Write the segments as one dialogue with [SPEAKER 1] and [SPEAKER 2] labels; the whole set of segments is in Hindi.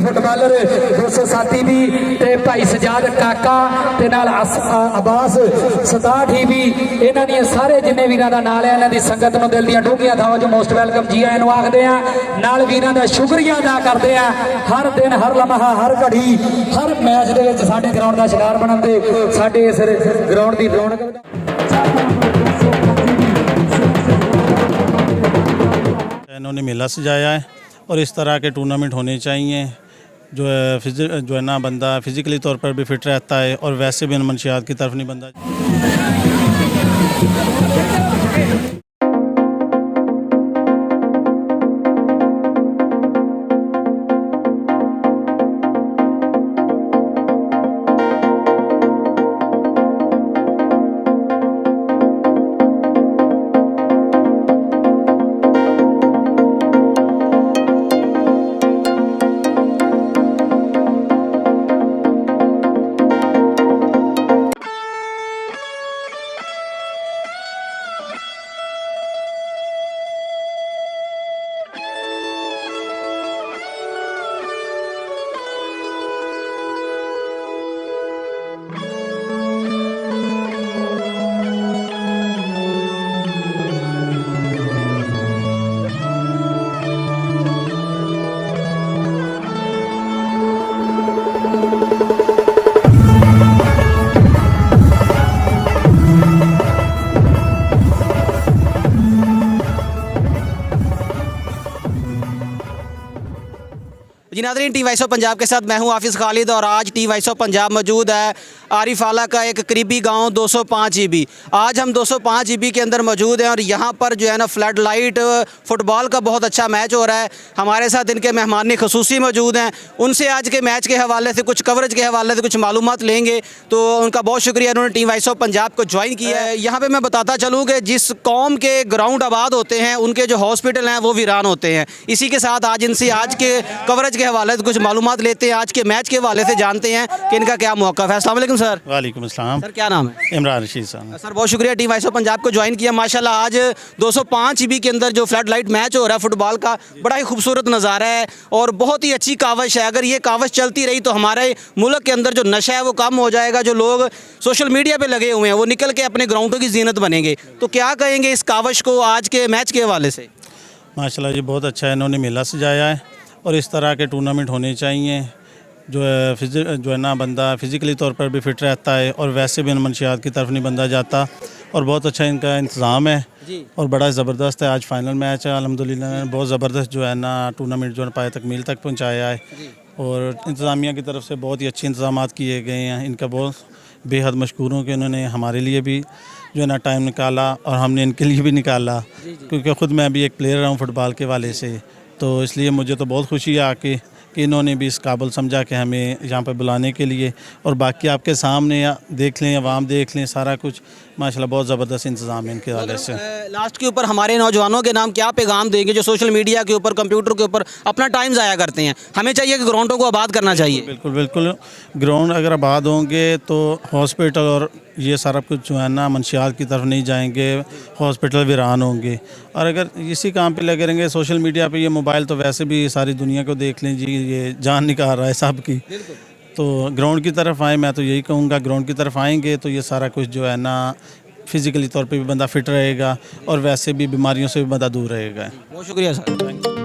[SPEAKER 1] फुटबालर 207 भी ते भाई सजाद काका ते नाल अब्बास 67 भी इन्हां दी सारे जिन्ने वीरां दा नाल है इन्हां दी संगत नूं दिल दियां डूंघियां थावां जो मोस्ट वेलकम जी आयां नूं आखदे आ नाल वीरां दा शुक्रिया अदा करदे आ हर दिन हर लम्हा हर घड़ी हर मैच दे विच साडे ग्राउंड दा शिकार बनन ते साडे इस ग्राउंड दी रौनक
[SPEAKER 2] इन्होंने मेला सजाया है और इस तरह के टूर्नामेंट होने चाहिए जो है ना बंदा फिज़िकली तौर पर भी फिट रहता है और वैसे भी मनशियात की तरफ नहीं बंदा।
[SPEAKER 3] जी नाज़रीन, टी वॉइस ऑफ पंजाब के साथ मैं हूं हाफिज़ खालिद और आज टी वॉइस ऑफ पंजाब मौजूद है आरिफ आला का एक करीबी गांव 205 ईबी। आज हम 205 ईबी के अंदर मौजूद हैं और यहां पर जो है ना फ्लड लाइट फुटबॉल का बहुत अच्छा मैच हो रहा है। हमारे साथ इनके मेहमान ख़ुसूसी मौजूद हैं, उनसे आज के मैच के हवाले से कुछ कवरेज के हवाले से कुछ मालूमात लेंगे। तो उनका बहुत शुक्रिया, उन्होंने टी वॉइस ऑफ पंजाब को ज्वाइन किया है। यहाँ पर मैं बताता चलूँ कि जिस कौम के ग्राउंड आबाद होते हैं उनके जो हॉस्पिटल हैं वो वीरान होते हैं। इसी के साथ आज इनसे आज के कवरेज के हवाले से कुछ मालूमात लेते हैं, आज के मैच के हवाले से जानते हैं कि इनका क्या मौक़िफ़ है। अस्सलाम वालेकुम सर।
[SPEAKER 2] वालेकुम अस्सलाम।
[SPEAKER 3] सर क्या नाम है?
[SPEAKER 2] इमरान रशीद साहब।
[SPEAKER 3] सर बहुत शुक्रिया, टी वॉइस ऑफ पंजाब को ज्वाइन किया। माशाल्लाह आज 205 ईबी के अंदर जो फ्लड लाइट मैच हो रहा है फुटबॉल का, बड़ा ही खूबसूरत नज़ारा है और बहुत ही अच्छी काविश है। अगर ये काविश चलती रही तो हमारे मुल्क के अंदर जो नशा है वो कम हो जाएगा। जो लोग सोशल मीडिया पर लगे हुए हैं वो निकल के अपने ग्राउंडों की जीनत बनेंगे। तो क्या कहेंगे इस काविश को आज के मैच के हवाले से?
[SPEAKER 2] माशाल्लाह जी बहुत अच्छा है, इन्होंने मेला सजाया है और इस तरह के टूर्नामेंट होने चाहिए जो है ना बंदा फिज़िकली तौर पर भी फिट रहता है और वैसे भी मनशियात की तरफ नहीं बंदा जाता। और बहुत अच्छा इनका इंतज़ाम है और बड़ा ज़बरदस्त है। आज फाइनल मैच है, अल्हम्दुलिल्लाह बहुत ज़बरदस्त जो है ना टूर्नामेंट जो है पाए तकमील तक पहुँचाया है और इंतज़ामिया की तरफ से बहुत ही अच्छे इंतज़ाम किए गए हैं। इनका बहुत बेहद मशकूर हूँ कि उन्होंने हमारे लिए भी जो है ना टाइम निकाला और हमने इनके लिए भी निकाला, क्योंकि ख़ुद मैं भी एक प्लेयर रहा हूँ फ़ुटबॉल के वाले से। तो इसलिए मुझे तो बहुत खुशी है आके कि इन्होंने भी इस काबिल समझा कि हमें यहाँ पर बुलाने के लिए। और बाकी आपके सामने देख लें, अवाम देख लें, सारा कुछ माशाल्लाह बहुत ज़बरदस्त इंतज़ाम है इनके वाले से।
[SPEAKER 3] लास्ट के ऊपर हमारे नौजवानों के नाम क्या पैगाम देंगे जो सोशल मीडिया के ऊपर कंप्यूटर के ऊपर अपना टाइम ज़ाया करते हैं? हमें चाहिए कि ग्राउंडों को आबाद करना चाहिए।
[SPEAKER 2] बिल्कुल बिल्कुल, ग्राउंड अगर आबाद होंगे तो हॉस्पिटल और ये सारा कुछ जो है ना मनशियात की तरफ नहीं जाएंगे, हॉस्पिटल वीरान होंगे। और अगर इसी काम पे लगे रहेंगे सोशल मीडिया पे, ये मोबाइल तो वैसे भी सारी दुनिया को देख लें जी, ये जान निकाल रहा है सब की। तो ग्राउंड की तरफ आए, मैं तो यही कहूँगा ग्राउंड की तरफ आएंगे तो ये सारा कुछ जो है ना फिज़िकली तौर पे भी बंदा फिट रहेगा और वैसे भी बीमारियों से भी बंदा दूर रहेगा।
[SPEAKER 3] बहुत शुक्रिया सर।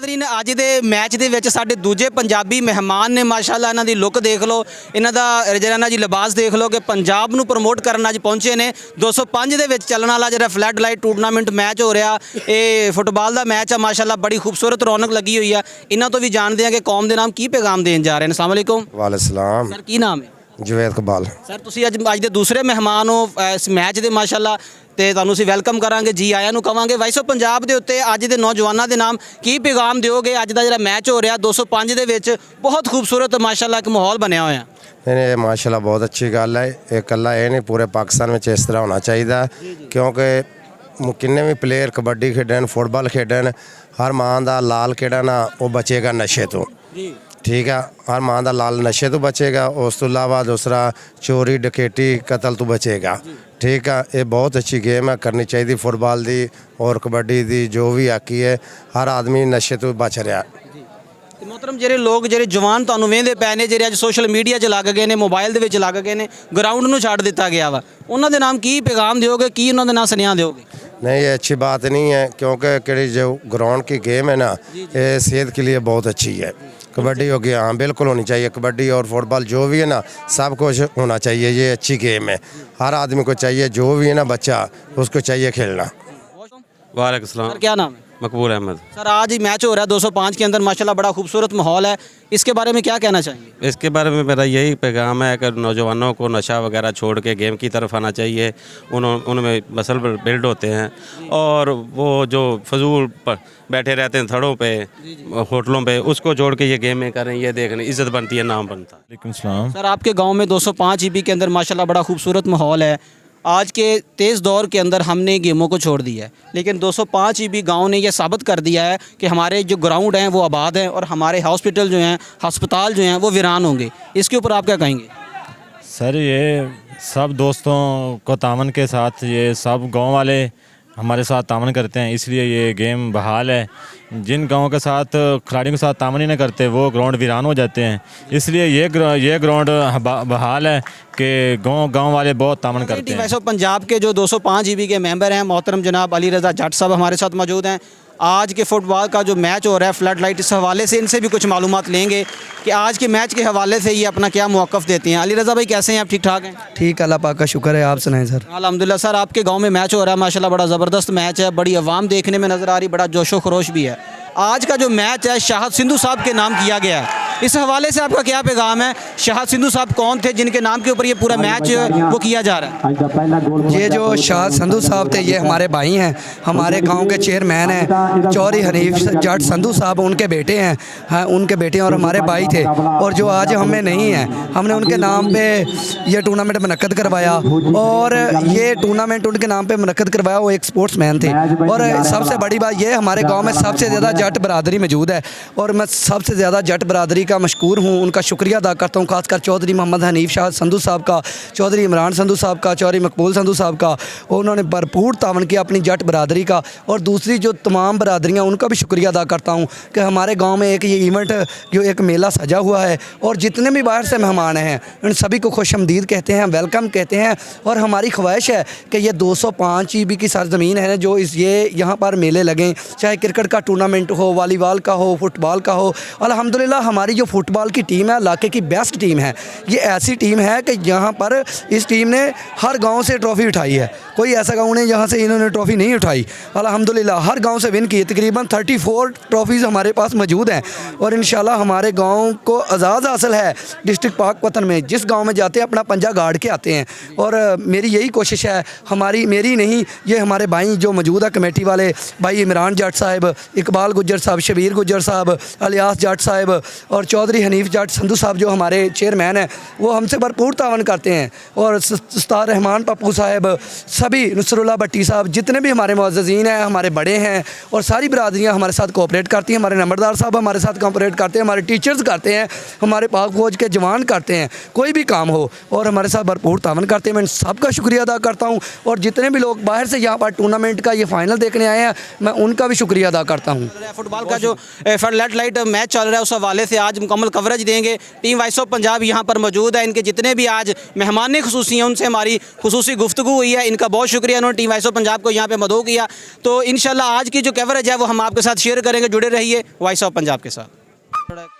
[SPEAKER 3] ਨਾਜ਼ਰੀਨ ਅੱਜ ਦੇ ਮੈਚ ਦੇ ਵਿੱਚ ਸਾਡੇ ਦੂਜੇ ਪੰਜਾਬੀ ਮਹਿਮਾਨ ਨੇ ਮਾਸ਼ਾਅੱਲਾ ਇਹਨਾਂ ਦੀ ਲੁੱਕ ਦੇਖ ਲਓ ਇਹਨਾਂ ਦਾ ਜਿਹੜਾ ਇਹਨਾਂ ਜੀ ਲਿਬਾਸ ਦੇਖ ਲਓ ਕਿ ਪੰਜਾਬ ਨੂੰ ਪ੍ਰਮੋਟ ਕਰਨ ਅੱਜ ਪਹੁੰਚੇ ਨੇ 205 ਦੇ ਵਿੱਚ ਚੱਲਣ ਵਾਲਾ ਜਿਹੜਾ ਫਲੱਡ ਲਾਈਟ ਟੂਰਨਾਮੈਂਟ ਮੈਚ ਹੋ ਰਿਹਾ ਇਹ ਫੁੱਟਬਾਲ ਦਾ ਮੈਚ ਆ ਮਾਸ਼ਾਅੱਲਾ ਬੜੀ ਖੂਬਸੂਰਤ ਰੌਣਕ ਲੱਗੀ ਹੋਈ ਆ ਇਹਨਾਂ ਤੋਂ ਵੀ ਜਾਣਦੇ ਆ ਕਿ ਕੌਮ ਦੇ ਨਾਮ ਕੀ ਪੈਗਾਮ ਦੇਣ ਜਾ ਰਹੇ ਨੇ ਅਸਲਾਮ ਅਲੈਕੁਮ
[SPEAKER 4] ਵਾਲੇਸਲਾਮ
[SPEAKER 3] ਸਰ ਕੀ ਨਾਮ ਹੈ
[SPEAKER 4] ਜਵੇਦ ਕਬਾਲ
[SPEAKER 3] ਸਰ ਤੁਸੀਂ ਅੱਜ ਦੇ ਦੂਸਰੇ ਮਹਿਮਾਨ ਹੋ ਇਸ ਮੈਚ ਦੇ ਮਾਸ਼ਾਅੱਲਾ ਤੇ ਤੁਹਾਨੂੰ ਅਸੀਂ ਵੈਲਕਮ ਕਰਾਂਗੇ ਜੀ ਆਇਆਂ ਨੂੰ ਕਵਾਂਗੇ ਵਾਇਸ ਆਫ ਪੰਜਾਬ ਦੇ ਉੱਤੇ ਅੱਜ ਦੇ ਨੌਜਵਾਨਾਂ ਦੇ ਨਾਮ ਕੀ ਪੈਗਾਮ ਦਿਓਗੇ ਅੱਜ ਦਾ ਜਿਹੜਾ ਮੈਚ ਹੋ ਰਿਹਾ 205 ਦੇ ਵਿੱਚ ਬਹੁਤ ਖੂਬਸੂਰਤ ਮਾਸ਼ਾਅੱਲਾ ਇੱਕ ਮਾਹੌਲ ਬਣਿਆ ਹੋਇਆ
[SPEAKER 4] नहीं माशाल्लाह बहुत अच्छी गल है ये कला ये नहीं पूरे पाकिस्तान में इस तरह होना चाहिए क्योंकि किन्ने भी प्लेयर कबड्डी खेडन फुटबॉल खेडन हर मां का लाल केड़ा ना वो बचेगा नशे तो ठीक है हर मां का लाल नशे तो बचेगा उस तो इलावा दूसरा चोरी डकैती कतल तो बचेगा ठीक है ये बहुत अच्छी गेम है करनी चाहिए फुटबॉल की और कबड्डी की जो भी हाकी है हर आदमी नशे तो बच रहा
[SPEAKER 3] ਤੇ ਮੁਹਤਰਮ ਜਿਹੜੇ ਲੋਕ ਜਿਹੜੇ ਜਵਾਨ ਤੁਹਾਨੂੰ ਵੇਂਦੇ ਪਏ ਨੇ ਜਿਹੜੇ ਅੱਜ ਸੋਸ਼ਲ ਮੀਡੀਆ 'ਚ ਲੱਗ ਗਏ ਨੇ ਮੋਬਾਈਲ ਦੇ ਵਿੱਚ ਲੱਗ ਗਏ ਨੇ ਗਰਾਊਂਡ ਨੂੰ ਛੱਡ ਦਿੱਤਾ ਗਿਆ ਵਾ ਉਹਨਾਂ ਦੇ ਨਾਮ ਕੀ ਪੈਗਾਮ ਦਿਓਗੇ ਕੀ ਉਹਨਾਂ ਦੇ ਨਾਲ ਸੁਨੇਹਾ ਦਿਓਗੇ
[SPEAKER 4] नहीं ये अच्छी बात नहीं है क्योंकि कड़ी जो ग्राउंड की गेम है ना ये सेहत के लिए बहुत अच्छी है कबड्डी हो गया हाँ बिल्कुल होनी चाहिए कबड्डी और फुटबॉल जो भी है ना सब कुछ होना चाहिए ये अच्छी गेम है हर आदमी को चाहिए जो भी है ना बच्चा उसको चाहिए खेलना
[SPEAKER 5] वालेकुम सलाम
[SPEAKER 3] सर क्या नाम है
[SPEAKER 5] मकबूल अहमद।
[SPEAKER 3] सर आज ही मैच हो रहा है 205 के अंदर माशाल्लाह बड़ा खूबसूरत माहौल है इसके बारे में क्या कहना चाहेंगे
[SPEAKER 5] इसके बारे में मेरा यही पैगाम है कि नौजवानों को नशा वगैरह छोड़ के गेम की तरफ आना चाहिए उनमें मसल बिल्ड होते हैं और वो जो फजूल बैठे रहते हैं थड़ों पे होटलों पे उसको जोड़ के ये गेमें करें ये देखें इज़्ज़त बनती है नाम बनता है।
[SPEAKER 3] सर आपके गाँव में 205 EB के अंदर माशाल्लाह बड़ा खूबसूरत माहौल है आज के तेज़ दौर के अंदर हमने गेमों को छोड़ दिया है लेकिन 205 EB गांव ने यह साबित कर दिया है कि हमारे जो ग्राउंड हैं वो आबाद हैं और हमारे हॉस्पिटल जो हैं अस्पताल जो हैं वो वीरान होंगे इसके ऊपर आप क्या कहेंगे?
[SPEAKER 6] सर ये सब दोस्तों को तामन के साथ ये सब गांव वाले हमारे साथ तामन करते हैं इसलिए ये गेम बहाल है जिन गाँव के साथ खिलाड़ियों के साथ तामन ही नहीं करते वो ग्राउंड वीरान हो जाते हैं इसलिए ये ग्राउंड बहाल है कि गांव वाले बहुत तामन करते हैं।
[SPEAKER 3] वाइस ऑफ पंजाब के जो 205 EB के मेंबर हैं मोहतरम जनाब अली रज़ा जट साहब हमारे साथ मौजूद हैं आज के फुटबॉल का जो मैच हो रहा है फ्लड लाइट इस हवाले से इनसे भी कुछ मालूमात लेंगे कि आज के मैच के हवाले से ये अपना क्या मौक़िफ़ देते हैं। अली रज़ा भाई कैसे हैं आप ठीक ठाक हैं?
[SPEAKER 7] ठीक अल्लाह पाक का शुक्र है आप सुनाएं सर।
[SPEAKER 3] अल्हम्दुलिल्लाह सर आपके गांव में मैच हो रहा है माशाल्लाह बड़ा ज़बरदस्त मैच है बड़ी अवाम देखने में नज़र आ रही बड़ा जोशो खरोश भी है। आज का जो मैच है शाहद सिंधु साहब के नाम किया गया है इस हवाले से आपका क्या पैगाम है? शाहद सिंधु साहब कौन थे जिनके नाम के ऊपर ये पूरा मैच वो किया जा रहा है?
[SPEAKER 7] ये जो शाहद संधू साहब थे ये हमारे भाई हैं हमारे गांव के चेयरमैन हैं चौधरी हनीफ जट संधू साहब उनके बेटे हैं हाँ उनके बेटे और हमारे भाई थे और जो आज हमें नहीं है हमने उनके नाम पे ये टूर्नामेंट मुनक्कद करवाया और ये टूर्नामेंट उनके नाम पे मुनक्कद करवाया वो एक स्पोर्ट्स मैन थे और सबसे बड़ी बात ये हमारे गाँव में सबसे ज़्यादा जट बरादरी मौजूद है और मैं सबसे ज़्यादा जट बरादरी का मशकूर हूँ उनका शुक्रिया अदा करता हूँ खासकर चौधरी मोहम्मद हनीफ शाह संधू साहब का चौधरी इमरान संधू साहब का चौधरी मकबूल संधू साहब का उन्होंने भरपूर तावन किया अपनी जट बरादरी का और दूसरी जो तमाम बरादरियाँ उनका भी शुक्रिया अदा करता हूँ कि हमारे गाँव में एक ये इवेंट जो एक मेला सजा हुआ है और जितने भी बाहर से मेहमान हैं उन सभी को खुशआमदीद कहते हैं वेलकम कहते हैं और हमारी ख्वाहिश है कि ये 205 EB की सरजमीन है जो ये यहाँ पर मेले लगें चाहे क्रिकेट का टूर्नामेंट हो वॉलीबॉल का हो फुटबॉल का हो। अल्हम्दुलिल्लाह हमारी जो फुटबॉल की टीम है इलाके की बेस्ट टीम है ये ऐसी टीम है कि यहाँ पर इस टीम ने हर गांव से ट्रॉफ़ी उठाई है कोई ऐसा गांव नहीं जहाँ से इन्होंने ट्रॉफ़ी नहीं उठाई अल्हम्दुलिल्लाह हर गांव से विन की तकरीबन 34 ट्रॉफ़ीज़ हमारे पास मौजूद हैं और इंशाल्लाह हमारे गांव को एजाज़ हासिल है डिस्ट्रिक्ट पाकपतन में जिस गांव में जाते हैं अपना पंजा गाड़ के आते हैं और मेरी यही कोशिश है हमारी मेरी नहीं ये हमारे भाई जो मौजूद है कमेटी वाले भाई इमरान जट साहब इकबाल गुज्जर साहब शबीर गुज्जर साहब अलियास जट साहब और चौधरी हनीफ जट संधू साहब जो हमारे चेयरमैन हैं वो हमसे भरपूर तावन करते हैं और उस्ताद रहमान पप्पू साहब सभी नुसरुल्लाह भट्टी साहब जितने भी हमारे मुअज़्ज़िज़ीन हैं हमारे बड़े हैं और सारी बरादरियाँ हमारे साथ कोऑपरेट करती हैं हमारे नंबरदार साहब हमारे साथ कोऑपरेट करते हैं हमारे टीचर्स करते हैं हमारे पाक फौज के जवान करते हैं कोई भी काम हो और हमारे साथ भरपूर तावन करते हैं मैं सबका शुक्रिया अदा करता हूँ और जितने भी लोग बाहर से यहाँ पर टूर्नामेंट का ये फाइनल देखने आए हैं मैं उनका भी शुक्रिया अदा करता हूँ।
[SPEAKER 3] फुटबॉल का जो फ्लड लाइट मैच चल रहा है उस हवाले से आज मुकम्मल कवरेज देंगे टीम वाइस ऑफ पंजाब यहाँ पर मौजूद है इनके जितने भी आज मेहमान खुसूसी हैं उनसे हमारी खुसूसी गुफ्तगू हुई है इनका बहुत शुक्रिया, उन्होंने टीम वॉइस ऑफ पंजाब को यहाँ पे मदऊ किया। तो इंशाल्लाह आज की जो कवरेज है वो हम आपके साथ शेयर करेंगे। जुड़े रहिए वॉइस ऑफ पंजाब के साथ।